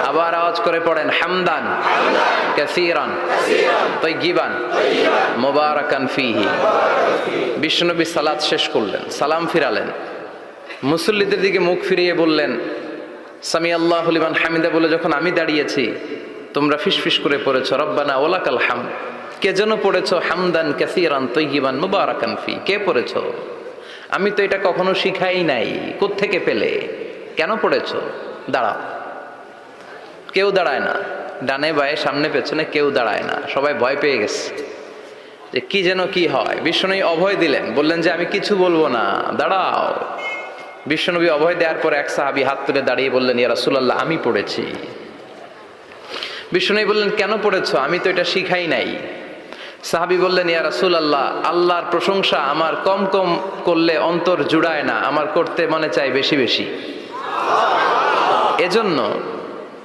আবার আওয়াজ করে পড়েন হামদান কাসীরান তাইয়িবান মুবারাকান ফীহি। বিশ্বনবী সালাত শেষ করলেন, সালাম ফিরালেন, মুসল্লিদের দিকে মুখ ফিরিয়ে বললেন সামি আল্লাহু লিমান হামিদা বলে যখন আমি দাঁড়িয়েছি তোমরা ফিসফিস করে পড়েছ রব্বানা ওয়ালাকাল হামদ। কে যেন পড়েছ হামদান কাসীরান তাইয়িবান মুবারাকান ফী। কে পড়েছ? আমি তো এটা কখনো শিখাই নাই, কোত্থেকে পেলে? কেন পড়েছ? দাঁড়াও। কেউ দাঁড়ায় না, ডানে বায়ে সামনে পেছনে কেউ দাঁড়ায় না, সবাই ভয় পেয়ে গেছে যে কি যেন কি হয়। বিশ্বনবী অভয় দিলেন, বললেন যে আমি কিছু বলবো না, দাঁড়াও। বিশ্বনবী অভয় দেওয়ার পর এক সাহাবী হাত তুলে দাঁড়িয়ে বললেন ইয়া রাসূলুল্লাহ আমি পড়েছি। বিশ্বনবী বললেন কেন পড়েছ? আমি তো এটা শিখাই নাই। সাহাবী বললেন ইয়া রাসূলুল্লাহ আল্লাহর প্রশংসা আমার কম কম করলে অন্তর জুড়ায় না, আমার করতে মনে চায় বেশি বেশি। এজন্য